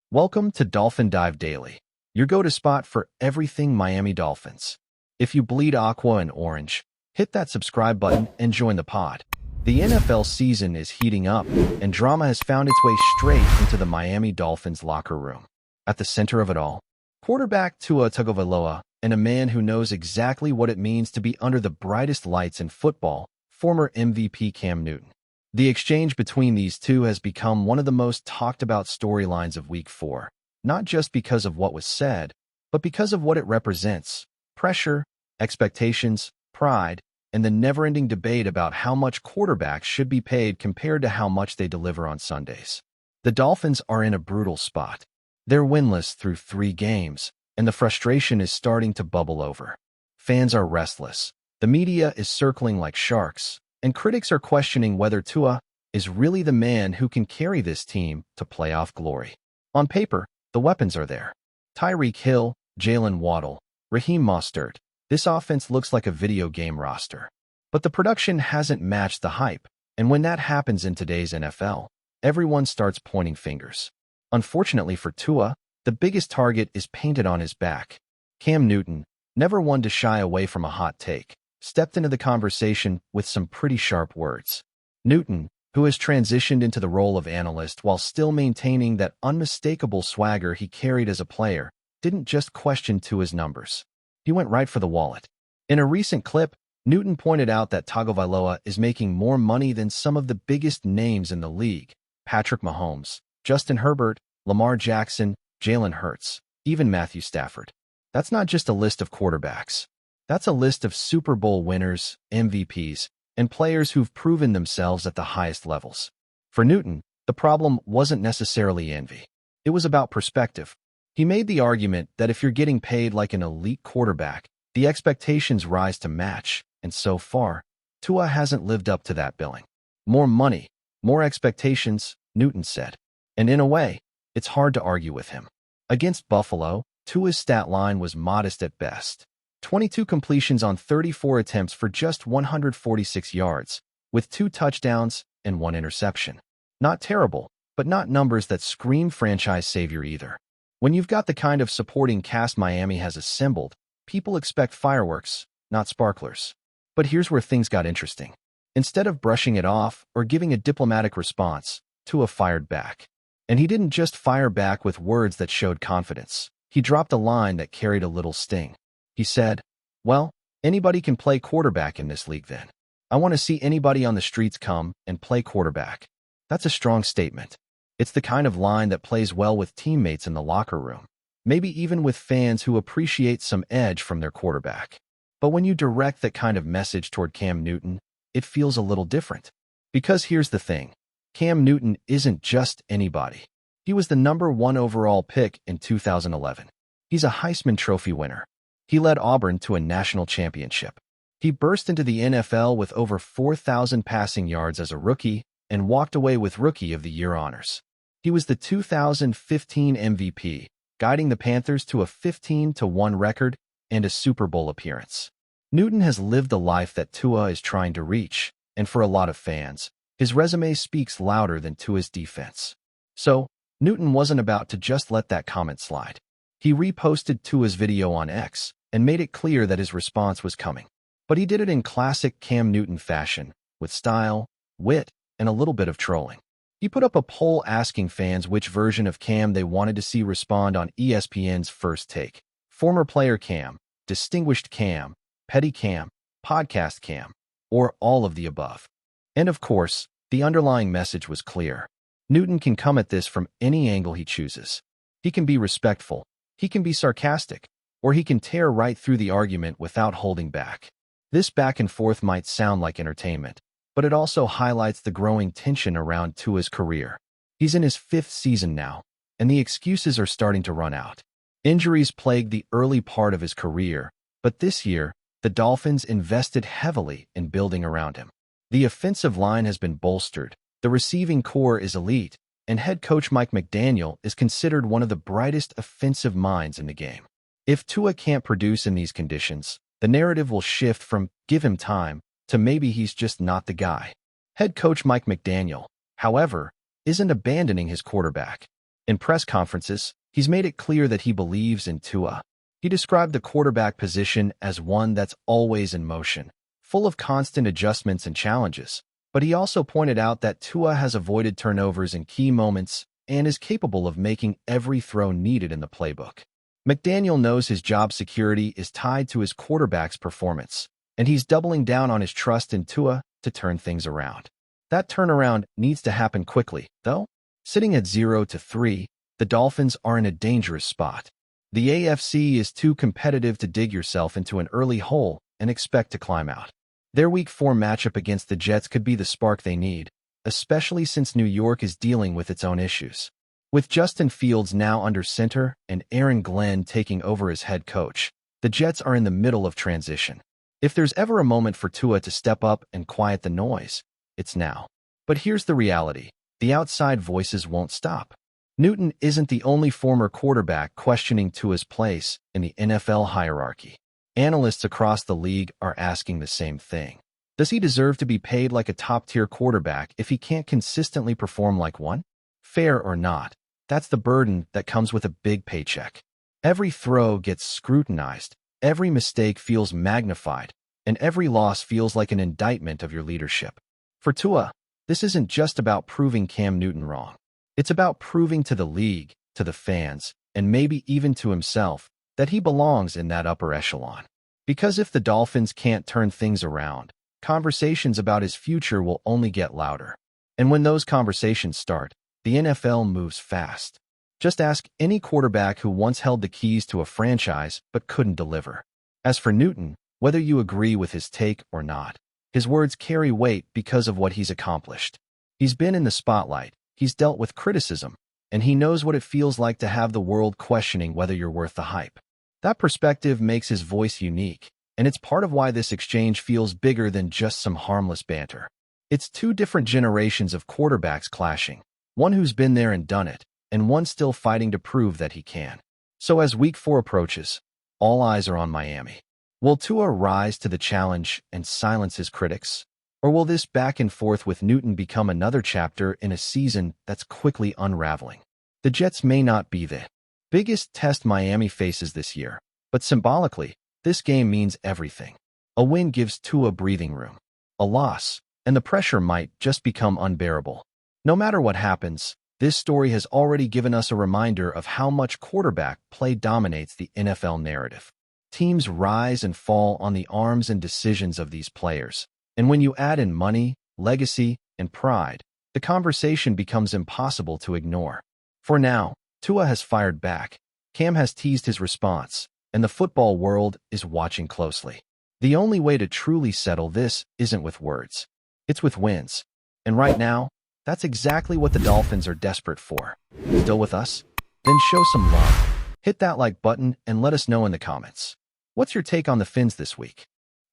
Welcome to Dolphin Dive Daily, your go-to spot for everything Miami Dolphins. If you bleed aqua and orange, hit that subscribe button and join the pod. The NFL season is heating up, and drama has found its way straight into the Miami Dolphins locker room. At the center of it all, quarterback Tua Tagovailoa, and a man who knows exactly what it means to be under the brightest lights in football, former MVP Cam Newton. The exchange between these two has become one of the most talked about storylines of Week 4, not just because of what was said, but because of what it represents: pressure, expectations, pride, and the never-ending debate about how much quarterbacks should be paid compared to how much they deliver on Sundays. The Dolphins are in a brutal spot. They're winless through 3 games, and the frustration is starting to bubble over. Fans are restless. The media is circling like sharks, and critics are questioning whether Tua is really the man who can carry this team to playoff glory. On paper, the weapons are there. Tyreek Hill, Jalen Waddle, Raheem Mostert. This offense looks like a video game roster. But the production hasn't matched the hype, and when that happens in today's NFL, everyone starts pointing fingers. Unfortunately for Tua, the biggest target is painted on his back. Cam Newton, never one to shy away from a hot take, stepped into the conversation with some pretty sharp words. Newton, who has transitioned into the role of analyst while still maintaining that unmistakable swagger he carried as a player, didn't just question Tua's numbers. He went right for the wallet. In a recent clip, Newton pointed out that Tagovailoa is making more money than some of the biggest names in the league: Patrick Mahomes, Justin Herbert, Lamar Jackson, Jalen Hurts, even Matthew Stafford. That's not just a list of quarterbacks. That's a list of Super Bowl winners, MVPs, and players who've proven themselves at the highest levels. For Newton, the problem wasn't necessarily envy. It was about perspective. He made the argument that if you're getting paid like an elite quarterback, the expectations rise to match, and so far, Tua hasn't lived up to that billing. More money, more expectations, Newton said. And in a way, it's hard to argue with him. Against Buffalo, Tua's stat line was modest at best. 22 completions on 34 attempts for just 146 yards, with 2 touchdowns and 1 interception. Not terrible, but not numbers that scream franchise savior either. When you've got the kind of supporting cast Miami has assembled, people expect fireworks, not sparklers. But here's where things got interesting. Instead of brushing it off or giving a diplomatic response, Tua fired back. And he didn't just fire back with words that showed confidence. He dropped a line that carried a little sting. He said, "Well, anybody can play quarterback in this league then. I want to see anybody on the streets come and play quarterback." That's a strong statement. It's the kind of line that plays well with teammates in the locker room, maybe even with fans who appreciate some edge from their quarterback. But when you direct that kind of message toward Cam Newton, it feels a little different. Because here's the thing. Cam Newton isn't just anybody. He was the #1 overall pick in 2011. He's a Heisman Trophy winner. He led Auburn to a national championship. He burst into the NFL with over 4,000 passing yards as a rookie and walked away with Rookie of the Year honors. He was the 2015 MVP, guiding the Panthers to a 15-1 record and a Super Bowl appearance. Newton has lived the life that Tua is trying to reach, and for a lot of fans, his resume speaks louder than Tua's defense. So, Newton wasn't about to just let that comment slide. He reposted Tua's video on X and made it clear that his response was coming. But he did it in classic Cam Newton fashion, with style, wit, and a little bit of trolling. He put up a poll asking fans which version of Cam they wanted to see respond on ESPN's First Take: former player Cam, distinguished Cam, petty Cam, podcast Cam, or all of the above. And of course, the underlying message was clear. Newton can come at this from any angle he chooses. He can be respectful, he can be sarcastic, or he can tear right through the argument without holding back. This back and forth might sound like entertainment, but it also highlights the growing tension around Tua's career. He's in his 5th season now, and the excuses are starting to run out. Injuries plagued the early part of his career, but this year, the Dolphins invested heavily in building around him. The offensive line has been bolstered, the receiving core is elite, and head coach Mike McDaniel is considered one of the brightest offensive minds in the game. If Tua can't produce in these conditions, the narrative will shift from "give him time" to maybe he's just not the guy. Head coach Mike McDaniel, however, isn't abandoning his quarterback. In press conferences, he's made it clear that he believes in Tua. He described the quarterback position as one that's always in motion, full of constant adjustments and challenges. But he also pointed out that Tua has avoided turnovers in key moments and is capable of making every throw needed in the playbook. McDaniel knows his job security is tied to his quarterback's performance, and he's doubling down on his trust in Tua to turn things around. That turnaround needs to happen quickly, though. Sitting at 0-3, the Dolphins are in a dangerous spot. The AFC is too competitive to dig yourself into an early hole and expect to climb out. Their Week 4 matchup against the Jets could be the spark they need, especially since New York is dealing with its own issues. With Justin Fields now under center and Aaron Glenn taking over as head coach, the Jets are in the middle of transition. If there's ever a moment for Tua to step up and quiet the noise, it's now. But here's the reality. The outside voices won't stop. Newton isn't the only former quarterback questioning Tua's place in the NFL hierarchy. Analysts across the league are asking the same thing. Does he deserve to be paid like a top-tier quarterback if he can't consistently perform like one? Fair or not, that's the burden that comes with a big paycheck. Every throw gets scrutinized, every mistake feels magnified, and every loss feels like an indictment of your leadership. For Tua, this isn't just about proving Cam Newton wrong. It's about proving to the league, to the fans, and maybe even to himself, that he belongs in that upper echelon. Because if the Dolphins can't turn things around, conversations about his future will only get louder. And when those conversations start, the NFL moves fast. Just ask any quarterback who once held the keys to a franchise but couldn't deliver. As for Newton, whether you agree with his take or not, his words carry weight because of what he's accomplished. He's been in the spotlight, he's dealt with criticism, and he knows what it feels like to have the world questioning whether you're worth the hype. That perspective makes his voice unique, and it's part of why this exchange feels bigger than just some harmless banter. It's two different generations of quarterbacks clashing, one who's been there and done it, and one still fighting to prove that he can. So as Week 4 approaches, all eyes are on Miami. Will Tua rise to the challenge and silence his critics? Or will this back and forth with Newton become another chapter in a season that's quickly unraveling? The Jets may not be the biggest test Miami faces this year, but symbolically, this game means everything. A win gives Tua breathing room. A loss, and the pressure might just become unbearable. No matter what happens, this story has already given us a reminder of how much quarterback play dominates the NFL narrative. Teams rise and fall on the arms and decisions of these players. And when you add in money, legacy, and pride, the conversation becomes impossible to ignore. For now, Tua has fired back, Cam has teased his response, and the football world is watching closely. The only way to truly settle this isn't with words. It's with wins. And right now, that's exactly what the Dolphins are desperate for. Still with us? Then show some love. Hit that like button and let us know in the comments. What's your take on the Fins this week?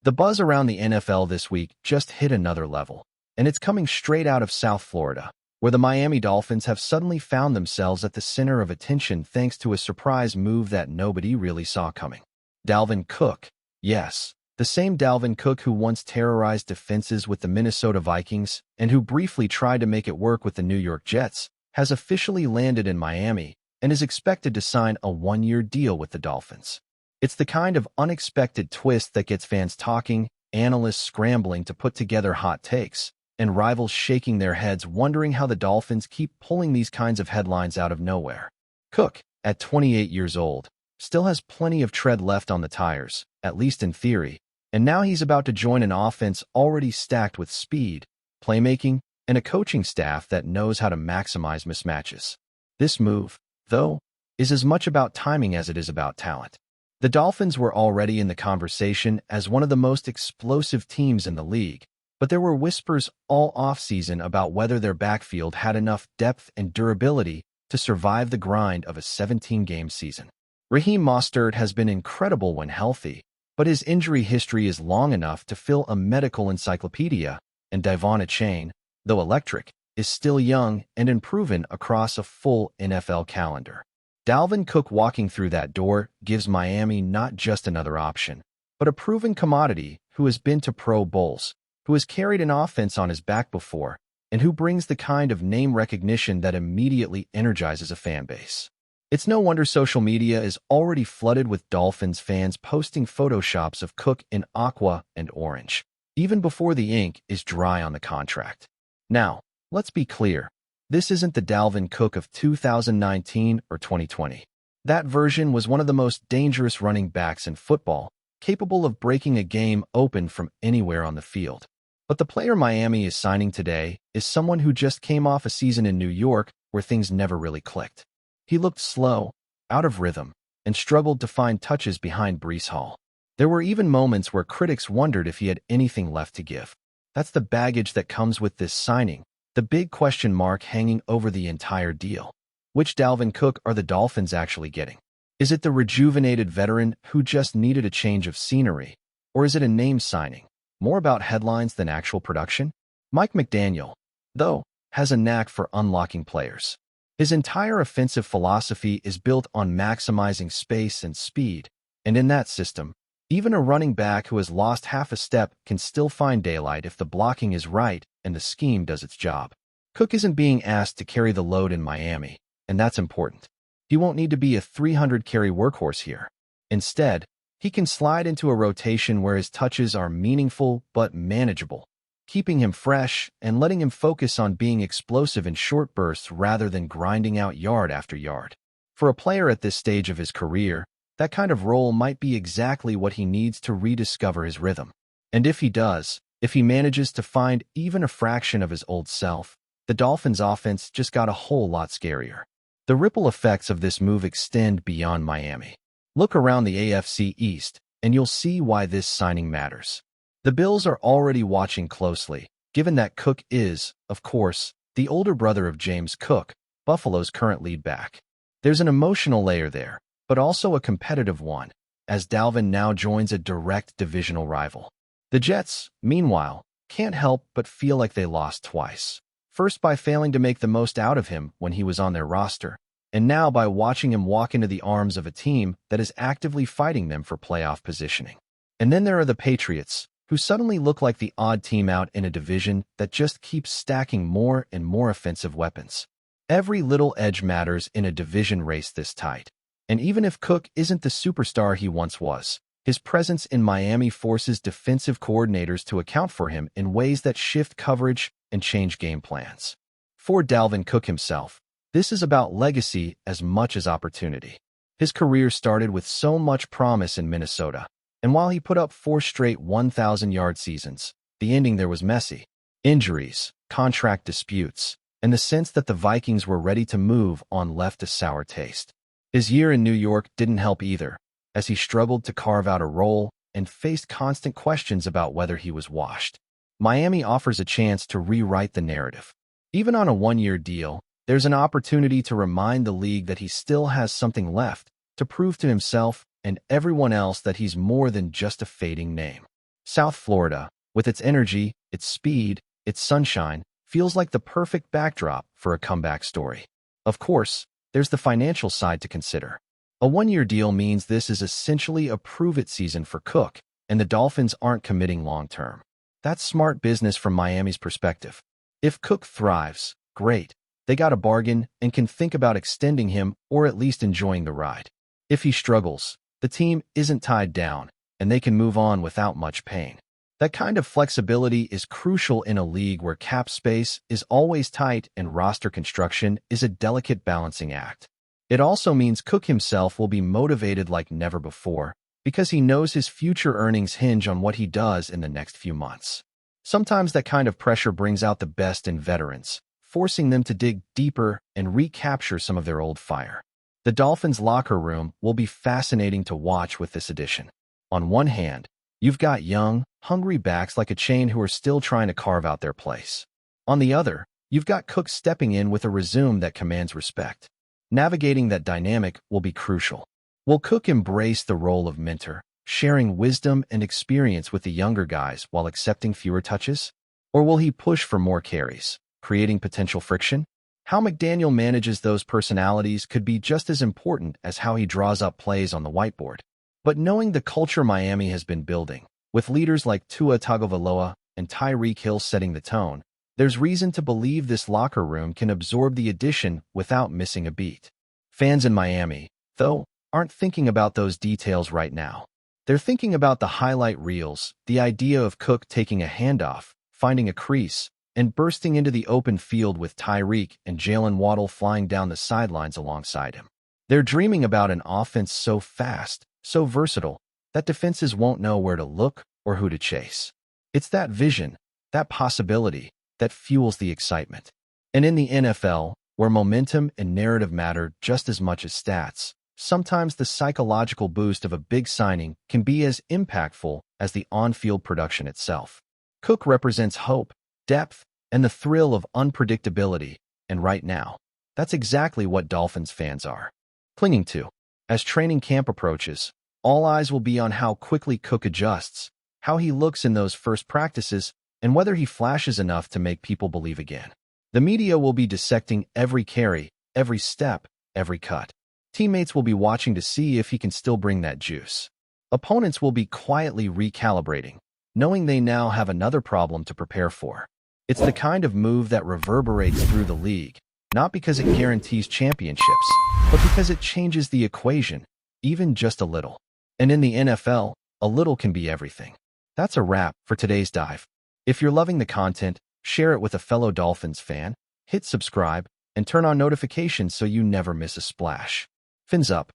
The buzz around the NFL this week just hit another level, and it's coming straight out of South Florida, where the Miami Dolphins have suddenly found themselves at the center of attention thanks to a surprise move that nobody really saw coming. Dalvin Cook, yes, the same Dalvin Cook who once terrorized defenses with the Minnesota Vikings and who briefly tried to make it work with the New York Jets, has officially landed in Miami and is expected to sign a one-year deal with the Dolphins. It's the kind of unexpected twist that gets fans talking, analysts scrambling to put together hot takes, and rivals shaking their heads wondering how the Dolphins keep pulling these kinds of headlines out of nowhere. Cook, at 28 years old, still has plenty of tread left on the tires, at least in theory, and now he's about to join an offense already stacked with speed, playmaking, and a coaching staff that knows how to maximize mismatches. This move, though, is as much about timing as it is about talent. The Dolphins were already in the conversation as one of the most explosive teams in the league, but there were whispers all offseason about whether their backfield had enough depth and durability to survive the grind of a 17-game season. Raheem Mostert has been incredible when healthy, but his injury history is long enough to fill a medical encyclopedia, and Devon Achane, though electric, is still young and unproven across a full NFL calendar. Dalvin Cook walking through that door gives Miami not just another option, but a proven commodity who has been to Pro Bowls, who has carried an offense on his back before, and who brings the kind of name recognition that immediately energizes a fan base. It's no wonder social media is already flooded with Dolphins fans posting photoshops of Cook in aqua and orange, even before the ink is dry on the contract. Now, let's be clear. This isn't the Dalvin Cook of 2019 or 2020. That version was one of the most dangerous running backs in football, capable of breaking a game open from anywhere on the field. But the player Miami is signing today is someone who just came off a season in New York where things never really clicked. He looked slow, out of rhythm, and struggled to find touches behind Breece Hall. There were even moments where critics wondered if he had anything left to give. That's the baggage that comes with this signing, the big question mark hanging over the entire deal. Which Dalvin Cook are the Dolphins actually getting? Is it the rejuvenated veteran who just needed a change of scenery? Or is it a name signing, more about headlines than actual production? Mike McDaniel, though, has a knack for unlocking players. His entire offensive philosophy is built on maximizing space and speed, and in that system, even a running back who has lost half a step can still find daylight if the blocking is right and the scheme does its job. Cook isn't being asked to carry the load in Miami, and that's important. He won't need to be a 300-carry workhorse here. Instead, he can slide into a rotation where his touches are meaningful but manageable, keeping him fresh and letting him focus on being explosive in short bursts rather than grinding out yard after yard. For a player at this stage of his career, that kind of role might be exactly what he needs to rediscover his rhythm. And if he does, if he manages to find even a fraction of his old self, the Dolphins' offense just got a whole lot scarier. The ripple effects of this move extend beyond Miami. Look around the AFC East, and you'll see why this signing matters. The Bills are already watching closely, given that Cook is, of course, the older brother of James Cook, Buffalo's current lead back. There's an emotional layer there, but also a competitive one, as Dalvin now joins a direct divisional rival. The Jets, meanwhile, can't help but feel like they lost twice. First by failing to make the most out of him when he was on their roster, and now by watching him walk into the arms of a team that is actively fighting them for playoff positioning. And then there are the Patriots, who suddenly look like the odd team out in a division that just keeps stacking more and more offensive weapons. Every little edge matters in a division race this tight. And even if Cook isn't the superstar he once was, his presence in Miami forces defensive coordinators to account for him in ways that shift coverage and change game plans. For Dalvin Cook himself, this is about legacy as much as opportunity. His career started with so much promise in Minnesota, and while he put up 4 straight 1,000-yard seasons, the ending there was messy. Injuries, contract disputes, and the sense that the Vikings were ready to move on left a sour taste. His year in New York didn't help either, as he struggled to carve out a role and faced constant questions about whether he was washed. Miami offers a chance to rewrite the narrative. Even on a 1-year deal, there's an opportunity to remind the league that he still has something left, to prove to himself and everyone else that he's more than just a fading name. South Florida, with its energy, its speed, its sunshine, feels like the perfect backdrop for a comeback story. Of course, there's the financial side to consider. A 1-year deal means this is essentially a prove-it season for Cook, and the Dolphins aren't committing long-term. That's smart business from Miami's perspective. If Cook thrives, great. They got a bargain and can think about extending him or at least enjoying the ride. If he struggles, the team isn't tied down, and they can move on without much pain. That kind of flexibility is crucial in a league where cap space is always tight and roster construction is a delicate balancing act. It also means Cook himself will be motivated like never before, because he knows his future earnings hinge on what he does in the next few months. Sometimes that kind of pressure brings out the best in veterans, forcing them to dig deeper and recapture some of their old fire. The Dolphins' locker room will be fascinating to watch with this addition. On one hand, you've got young, hungry backs like a chain who are still trying to carve out their place. On the other, you've got Cook stepping in with a resume that commands respect. Navigating that dynamic will be crucial. Will Cook embrace the role of mentor, sharing wisdom and experience with the younger guys while accepting fewer touches? Or will he push for more carries, creating potential friction? How McDaniel manages those personalities could be just as important as how he draws up plays on the whiteboard. But knowing the culture Miami has been building, with leaders like Tua Tagovailoa and Tyreek Hill setting the tone, There's reason to believe this locker room can absorb the addition without missing a beat. Fans in Miami, though, aren't thinking about those details right now. They're thinking about the highlight reels, the idea of Cook taking a handoff, finding a crease, and bursting into the open field with Tyreek and Jalen Waddle flying down the sidelines alongside him. They're dreaming about an offense so fast, so versatile, that defenses won't know where to look or who to chase. It's that vision, that possibility, that fuels the excitement. And in the NFL, where momentum and narrative matter just as much as stats, sometimes the psychological boost of a big signing can be as impactful as the on-field production itself. Cook represents hope, depth, and the thrill of unpredictability, and right now, that's exactly what Dolphins fans are clinging to. As training camp approaches, all eyes will be on how quickly Cook adjusts, how he looks in those first practices, and whether he flashes enough to make people believe again. The media will be dissecting every carry, every step, every cut. Teammates will be watching to see if he can still bring that juice. Opponents will be quietly recalibrating, knowing they now have another problem to prepare for. It's the kind of move that reverberates through the league, not because it guarantees championships, but because it changes the equation, even just a little. And in the NFL, a little can be everything. That's a wrap for today's dive. If you're loving the content, share it with a fellow Dolphins fan, hit subscribe, and turn on notifications so you never miss a splash. Fins up.